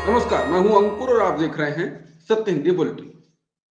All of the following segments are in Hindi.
नमस्कार, मैं हूं अंकुर और आप देख रहे हैं सत्य हिंदी बुलेटिन।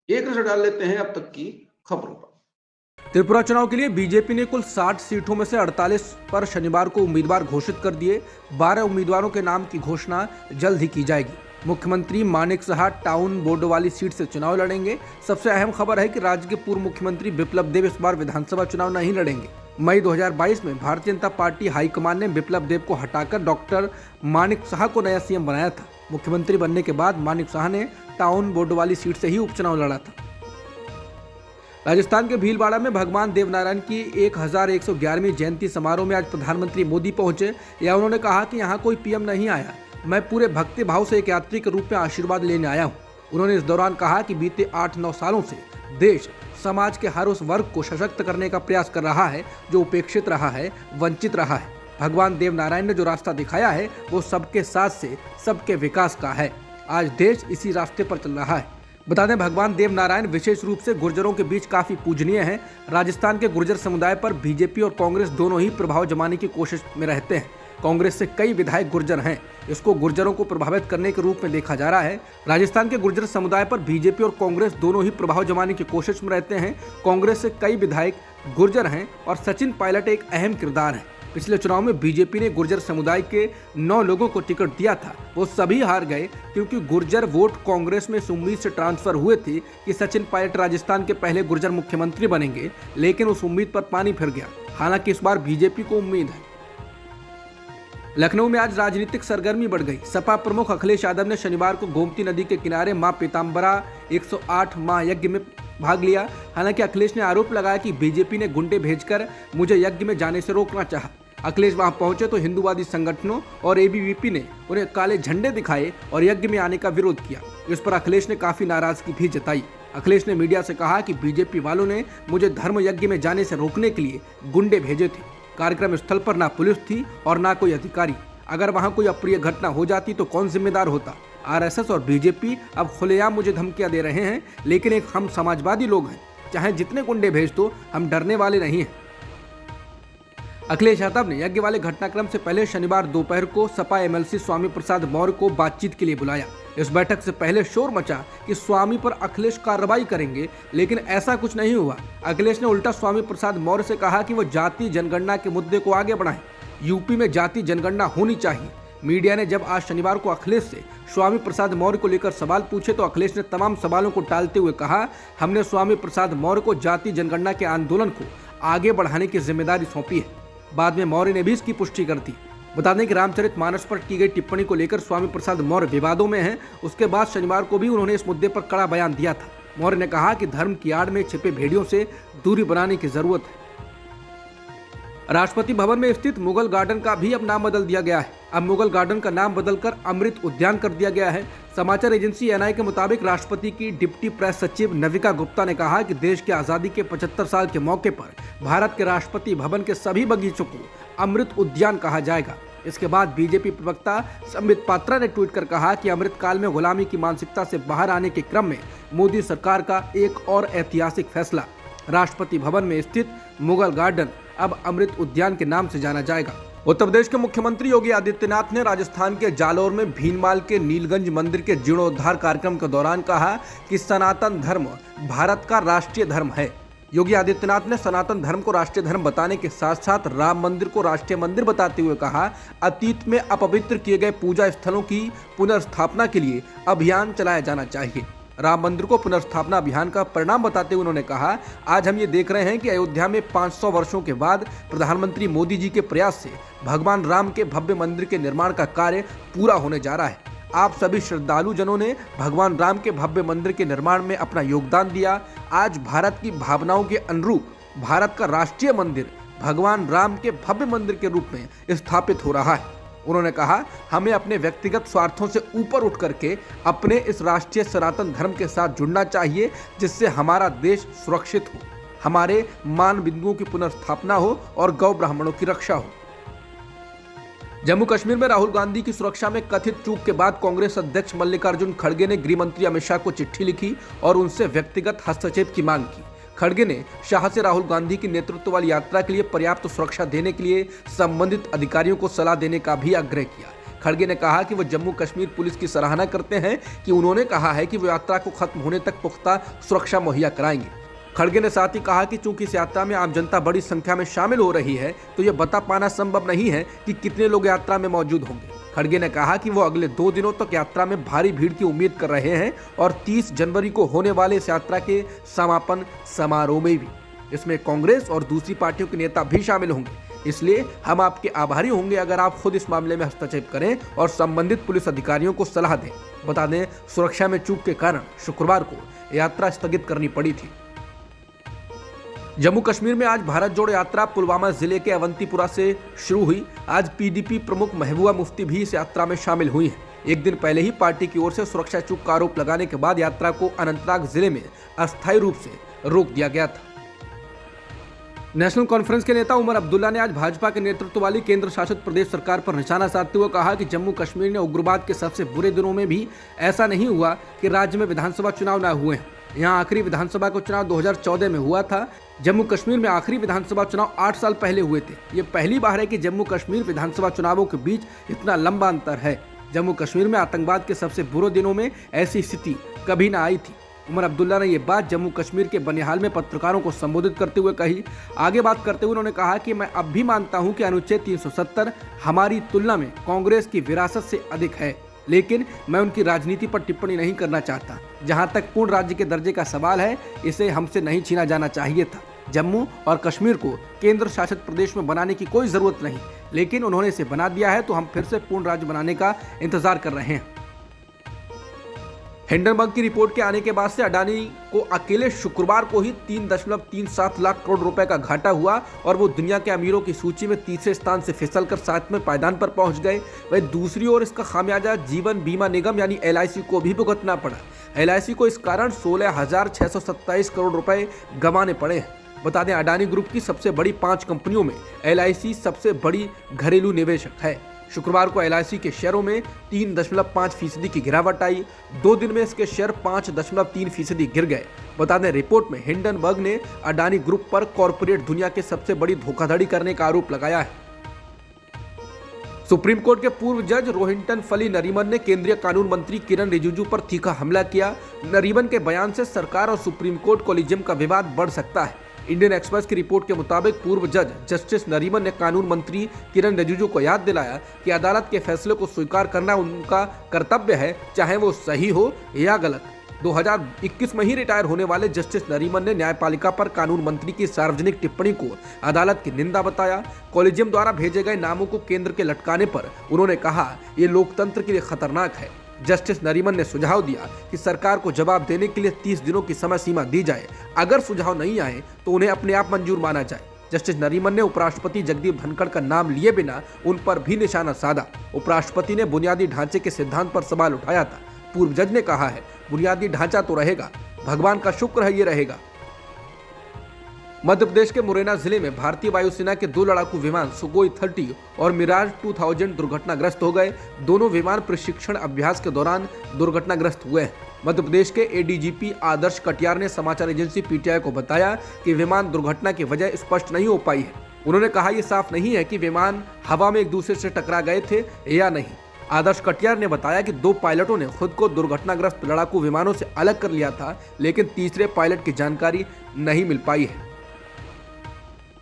एक नजर डाल लेते हैं अब तक की खबरों पर। त्रिपुरा चुनाव के लिए बीजेपी ने कुल 60 सीटों में से 48 पर शनिवार को उम्मीदवार घोषित कर दिए। 12 उम्मीदवारों के नाम की घोषणा जल्द ही की जाएगी। मुख्यमंत्री मानिक साहा टाउन बोर्डोवाली सीट से चुनाव लड़ेंगे। सबसे अहम खबर है कि राज्य के पूर्व मुख्यमंत्री बिप्लब देब इस बार विधानसभा चुनाव नहीं लड़ेंगे। मई 2022 में भारतीय जनता पार्टी हाईकमान ने बिप्लब देब को हटाकर डॉक्टर मानिक साहा को नया सीएम बनाया था। मुख्यमंत्री बनने के बाद मानिक साहा ने टाउन बोर्डोवाली सीट से ही उपचुनाव लड़ा था। राजस्थान के भीलवाड़ा में भगवान देवनारायण की 1111वीं जयंती समारोह में आज प्रधानमंत्री मोदी पहुंचे। या उन्होंने कहा कि यहाँ कोई पीएम नहीं आया, मैं पूरे भक्ति भाव से एक यात्री के रूप में आशीर्वाद लेने आया हूँ। उन्होंने इस दौरान कहा कि बीते 8-9 सालों से देश समाज के हर उस वर्ग को सशक्त करने का प्रयास कर रहा है जो उपेक्षित रहा है, वंचित रहा है। भगवान देवनारायण ने जो रास्ता दिखाया है वो सबके साथ से सबके विकास का है। आज देश इसी रास्ते पर चल रहा है। बता दें, भगवान देवनारायण विशेष रूप से गुर्जरों के बीच काफी पूजनीय हैं। राजस्थान के गुर्जर समुदाय पर बीजेपी और कांग्रेस दोनों ही प्रभाव जमाने की कोशिश में रहते हैं। कांग्रेस से कई विधायक गुर्जर हैं। इसको गुर्जरों को प्रभावित करने के रूप में देखा जा रहा है। राजस्थान के गुर्जर समुदाय पर बीजेपी और कांग्रेस दोनों ही प्रभाव जमाने की कोशिश में रहते हैं। कांग्रेस से कई विधायक गुर्जर हैं और सचिन पायलट एक अहम किरदार है। पिछले चुनाव में बीजेपी ने गुर्जर समुदाय के 9 लोगों को टिकट दिया था, वो सभी हार गए क्योंकि गुर्जर वोट कांग्रेस में इस उम्मीद से ट्रांसफर हुए थे कि सचिन पायलट राजस्थान के पहले गुर्जर मुख्यमंत्री बनेंगे, लेकिन उस उम्मीद पर पानी फिर गया। हालांकि इस बार बीजेपी को उम्मीद है। लखनऊ में आज राजनीतिक सरगर्मी बढ़ गई। सपा प्रमुख अखिलेश यादव ने शनिवार को गोमती नदी के किनारे मां पीताम्बरा 108 महायज्ञ में भाग लिया। हालांकि अखिलेश ने आरोप लगाया कि बीजेपी ने गुंडे भेजकर मुझे यज्ञ में जाने से रोकना चाहा। अखिलेश वहां पहुंचे तो हिंदूवादी संगठनों और एबीवीपी ने उन्हें काले झंडे दिखाए और यज्ञ में आने का विरोध किया। इस पर अखिलेश ने काफी नाराजगी भी जताई। अखिलेश ने मीडिया से कहा कि बीजेपी वालों ने मुझे धर्म यज्ञ में जाने से रोकने के लिए गुंडे भेजे थे। कार्यक्रम स्थल पर ना पुलिस थी और ना कोई अधिकारी। अगर वहां कोई अप्रिय घटना हो जाती तो कौन जिम्मेदार होता? आरएसएस और बीजेपी अब खुलेआम मुझे धमकियां दे रहे हैं, लेकिन एक हम समाजवादी लोग हैं, चाहे जितने गुंडे भेज दो, हम डरने वाले नहीं हैं। अखिलेश यादव ने यज्ञ वाले घटनाक्रम से पहले शनिवार दोपहर को सपा एमएलसी स्वामी प्रसाद मौर्य को बातचीत के लिए बुलाया। इस बैठक से पहले शोर मचा कि स्वामी पर अखिलेश कार्रवाई करेंगे, लेकिन ऐसा कुछ नहीं हुआ। अखिलेश ने उल्टा स्वामी प्रसाद मौर्य से कहा कि वो जाति जनगणना के मुद्दे को आगे बढ़ाएं। यूपी में जाति जनगणना होनी चाहिए। मीडिया ने जब आज शनिवार को अखिलेश से स्वामी प्रसाद मौर्य को लेकर सवाल पूछे तो अखिलेश ने तमाम सवालों को टालते हुए कहा, हमने स्वामी प्रसाद मौर्य को जाति जनगणना के आंदोलन को आगे बढ़ाने की जिम्मेदारी सौंपी है। बाद में मौर्य ने भी इसकी पुष्टि कर दी। बता दें कि रामचरितमानस पर की गई टिप्पणी को लेकर स्वामी प्रसाद मौर्य विवादों में हैं। उसके बाद शनिवार को भी उन्होंने इस मुद्दे पर कड़ा बयान दिया था। मौर्य ने कहा कि धर्म की आड़ में छिपे भेड़ियों से दूरी बनाने की जरूरत है। राष्ट्रपति भवन में स्थित मुगल गार्डन का भी अब नाम बदल दिया गया है। अब मुगल गार्डन का नाम बदलकर अमृत उद्यान कर दिया गया है। समाचार एजेंसी एनआई के मुताबिक राष्ट्रपति की डिप्टी प्रेस सचिव नविका गुप्ता ने कहा कि देश की आजादी के 75 साल के मौके पर भारत के राष्ट्रपति भवन के सभी बगीचों को अमृत उद्यान कहा जाएगा। इसके बाद बीजेपी प्रवक्ता संबित पात्रा ने ट्वीट कर कहा कि अमृत काल में गुलामी की मानसिकता से बाहर आने के क्रम में मोदी सरकार का एक और ऐतिहासिक फैसला। राष्ट्रपति भवन में स्थित मुगल गार्डन अब अमृत उद्यान के नाम से जाना जाएगा। उत्तर प्रदेश के मुख्यमंत्री योगी आदित्यनाथ ने राजस्थान के जालौर में भीनमाल के नीलगंज मंदिर के जीर्णोद्धार कार्यक्रम के दौरान कहा कि सनातन धर्म भारत का राष्ट्रीय धर्म है। योगी आदित्यनाथ ने सनातन धर्म को राष्ट्रीय धर्म बताने के साथ साथ राम मंदिर को राष्ट्रीय मंदिर बताते हुए कहा, अतीत में अपवित्र किए गए पूजा स्थलों की पुनर्स्थापना के लिए अभियान चलाया जाना चाहिए। राम मंदिर को पुनर्स्थापना अभियान का परिणाम बताते हुए उन्होंने कहा, आज हम ये देख रहे हैं कि अयोध्या में 500 वर्षों के बाद प्रधानमंत्री मोदी जी के प्रयास से भगवान राम के भव्य मंदिर के निर्माण का कार्य पूरा होने जा रहा है। आप सभी श्रद्धालु जनों ने भगवान राम के भव्य मंदिर के निर्माण में अपना योगदान दिया। आज भारत की भावनाओं के अनुरूप भारत का राष्ट्रीय मंदिर भगवान राम के भव्य मंदिर के रूप में स्थापित हो रहा है। उन्होंने कहा, हमें अपने व्यक्तिगत स्वार्थों से ऊपर उठ करके अपने इस राष्ट्रीय सनातन धर्म के साथ जुड़ना चाहिए, जिससे हमारा देश सुरक्षित हो, हमारे मान बिंदुओं की पुनर्स्थापना हो और गौ ब्राह्मणों की रक्षा हो। जम्मू कश्मीर में राहुल गांधी की सुरक्षा में कथित चूक के बाद कांग्रेस अध्यक्ष मल्लिकार्जुन खड़गे ने गृह मंत्री अमित शाह को चिट्ठी लिखी और उनसे व्यक्तिगत हस्तक्षेप की मांग की। खड़गे ने शाह से राहुल गांधी की नेतृत्व वाली यात्रा के लिए पर्याप्त सुरक्षा देने के लिए संबंधित अधिकारियों को सलाह देने का भी आग्रह किया। खड़गे ने कहा कि वो जम्मू कश्मीर पुलिस की सराहना करते हैं कि उन्होंने कहा है कि वो यात्रा को खत्म होने तक पुख्ता सुरक्षा मुहैया कराएंगे। खड़गे ने साथ ही कहा कि चूंकि इस यात्रा में आम जनता बड़ी संख्या में शामिल हो रही है तो ये बता पाना संभव नहीं है कि कितने लोग यात्रा में मौजूद होंगे। खड़गे ने कहा कि वो अगले 2 दिनों तक यात्रा में भारी भीड़ की उम्मीद कर रहे हैं और 30 जनवरी को होने वाले इस यात्रा के समापन समारोह में भी इसमें कांग्रेस और दूसरी पार्टियों के नेता भी शामिल होंगे। इसलिए हम आपके आभारी होंगे अगर आप खुद इस मामले में हस्तक्षेप करें और संबंधित पुलिस अधिकारियों को सलाह दें। बता दें, सुरक्षा में चूक के कारण शुक्रवार को यात्रा स्थगित करनी पड़ी थी। जम्मू कश्मीर में आज भारत जोड़ो यात्रा पुलवामा जिले के अवंतीपुरा से शुरू हुई। आज पीडीपी प्रमुख महबूबा मुफ्ती भी इस यात्रा में शामिल हुई हैं। एक दिन पहले ही पार्टी की ओर से सुरक्षा चूक का आरोप लगाने के बाद यात्रा को अनंतनाग जिले में अस्थायी रूप से रोक दिया गया था। नेशनल कॉन्फ्रेंस के नेता उमर अब्दुल्ला ने आज भाजपा के नेतृत्व वाली केंद्र शासित प्रदेश सरकार पर निशाना साधते हुए कहा कि जम्मू कश्मीर ने उग्रवाद के सबसे बुरे दिनों में भी ऐसा नहीं हुआ कि राज्य में विधानसभा चुनाव न हुए हैं। यहाँ आखिरी विधानसभा का चुनाव 2014 में हुआ था। जम्मू कश्मीर में आखिरी विधानसभा चुनाव 8 साल पहले हुए थे। ये पहली बार है कि जम्मू कश्मीर विधानसभा चुनावों के बीच इतना लंबा अंतर है। जम्मू कश्मीर में आतंकवाद के सबसे बुरे दिनों में ऐसी स्थिति कभी न आई थी। उमर अब्दुल्ला ने ये बात जम्मू कश्मीर के बनिहाल में पत्रकारों को संबोधित करते हुए कही। आगे बात करते हुए उन्होंने कहा कि मैं अब भी मानता हूं कि अनुच्छेद 370 हमारी तुलना में कांग्रेस की विरासत से अधिक है, लेकिन मैं उनकी राजनीति पर टिप्पणी नहीं करना चाहता। जहां तक पूर्ण राज्य के दर्जे का सवाल है, इसे हमसे नहीं छीना जाना चाहिए था। जम्मू और कश्मीर को केंद्र शासित प्रदेश में बनाने की कोई जरूरत नहीं, लेकिन उन्होंने इसे बना दिया है तो हम फिर से पूर्ण राज्य बनाने का इंतजार कर रहे हैं। हिंडनबर्ग की रिपोर्ट के आने के बाद से अडानी को अकेले शुक्रवार को ही 3.37 लाख करोड़ रुपए का घाटा हुआ और वो दुनिया के अमीरों की सूची में तीसरे स्थान से फिसलकर 7वें पायदान पर पहुंच गए। वहीं दूसरी ओर इसका खामियाजा जीवन बीमा निगम यानी LIC को भी भुगतना पड़ा। LIC को इस कारण 16,627 करोड़ रुपए गंवाने पड़े हैं। बता दें, अडानी ग्रुप की सबसे बड़ी 5 कंपनियों में LIC सबसे बड़ी घरेलू निवेशक है। शुक्रवार को LIC के शेयरों में 3.5% की गिरावट आई। 2 दिन में इसके शेयर 5.3% गिर गए। बता दें, रिपोर्ट में हिंडनबर्ग ने अडानी ग्रुप पर कॉरपोरेट दुनिया के सबसे बड़ी धोखाधड़ी करने का आरोप लगाया है। सुप्रीम कोर्ट के पूर्व जज रोहिंटन फली नरीमन ने केंद्रीय कानून मंत्री किरण रिजिजू पर तीखा हमला किया। नरीमन के बयान से सरकार और सुप्रीम कोर्ट कोलिजियम का विवाद बढ़ सकता है। इंडियन एक्सप्रेस की रिपोर्ट के मुताबिक पूर्व जज जस्टिस नरीमन ने कानून मंत्री किरण रिजिजू को याद दिलाया कि अदालत के फैसले को स्वीकार करना उनका कर्तव्य है, चाहे वो सही हो या गलत। 2021 में ही रिटायर होने वाले जस्टिस नरीमन ने न्यायपालिका पर कानून मंत्री की सार्वजनिक टिप्पणी को अदालत की निंदा बताया। कॉलेजियम द्वारा भेजे गए नामों को केंद्र के लटकाने पर उन्होंने कहा, ये लोकतंत्र के लिए खतरनाक है। जस्टिस नरीमन ने सुझाव दिया कि सरकार को जवाब देने के लिए 30 दिनों की समय सीमा दी जाए। अगर सुझाव नहीं आए तो उन्हें अपने आप मंजूर माना जाए। जस्टिस नरीमन ने उपराष्ट्रपति जगदीप धनखड़ का नाम लिए बिना उन पर भी निशाना साधा। उपराष्ट्रपति ने बुनियादी ढांचे के सिद्धांत पर सवाल उठाया था। पूर्व जज ने कहा है, बुनियादी ढांचा तो रहेगा, भगवान का शुक्र है ये रहेगा। मध्य प्रदेश के मुरैना जिले में भारतीय वायुसेना के 2 लड़ाकू विमान सुखोई 30 और मिराज 2000 दुर्घटनाग्रस्त हो गए। दोनों विमान प्रशिक्षण अभ्यास के दौरान दुर्घटनाग्रस्त हुए हैं। मध्य प्रदेश के ADGP आदर्श कटियार ने समाचार एजेंसी PTI को बताया कि विमान दुर्घटना की वजह स्पष्ट नहीं हो पाई है। उन्होंने कहा, यह साफ नहीं है कि विमान हवा में एक दूसरे से टकरा गए थे या नहीं। आदर्श कटियार ने बताया कि 2 पायलटों ने खुद को दुर्घटनाग्रस्त लड़ाकू विमानों से अलग कर लिया था, लेकिन तीसरे पायलट की जानकारी नहीं मिल पाई है।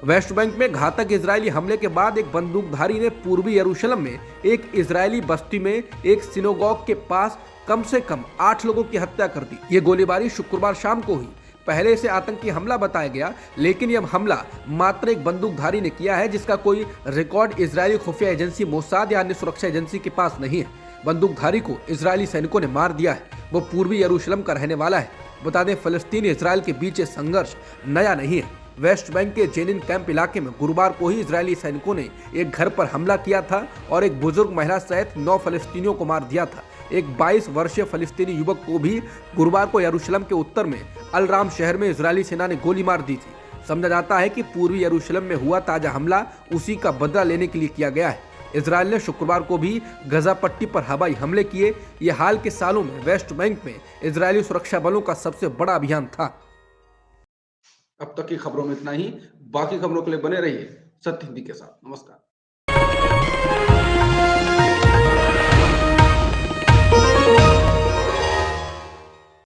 वेस्ट बैंक में घातक इजरायली हमले के बाद एक बंदूकधारी ने पूर्वी यरूशलेम में एक इजरायली बस्ती में एक सिनेगॉग के पास कम से कम 8 लोगों की हत्या कर दी। ये गोलीबारी शुक्रवार शाम को हुई। पहले इसे आतंकी हमला बताया गया, लेकिन यह हमला मात्र एक बंदूकधारी ने किया है, जिसका कोई रिकॉर्ड इजरायली खुफिया एजेंसी मोसाद या अन्य सुरक्षा एजेंसी के पास नहीं है। बंदूकधारी को इजरायली सैनिकों ने मार दिया है। वो पूर्वी यरूशलेम का रहने वाला है। बता दें, फलस्तीन इजरायल के बीच संघर्ष नया नहीं है। वेस्ट बैंक के जेनिन कैंप इलाके में गुरुवार को ही इजरायली सैनिकों ने एक घर पर हमला किया था और एक बुजुर्ग महिला सहित 9 फलस्तीनियों को मार दिया था। एक 22 वर्षीय फलस्तीनी युवक को भी गुरुवार को यरूशलेम के उत्तर में अल राम शहर में इजरायली सेना ने गोली मार दी थी। समझा जाता है कि पूर्वी यरूशलेम में हुआ ताजा हमला उसी का बदला लेने के लिए किया गया है। इजरायल ने शुक्रवार को भी गजा पट्टी पर हवाई हमले किए। ये हाल के सालों में वेस्ट बैंक में इजरायली सुरक्षा बलों का सबसे बड़ा अभियान था। अब तक की खबरों में इतना ही। बाकी खबरों के लिए बने रहिए सत्य हिंदी के साथ। नमस्कार।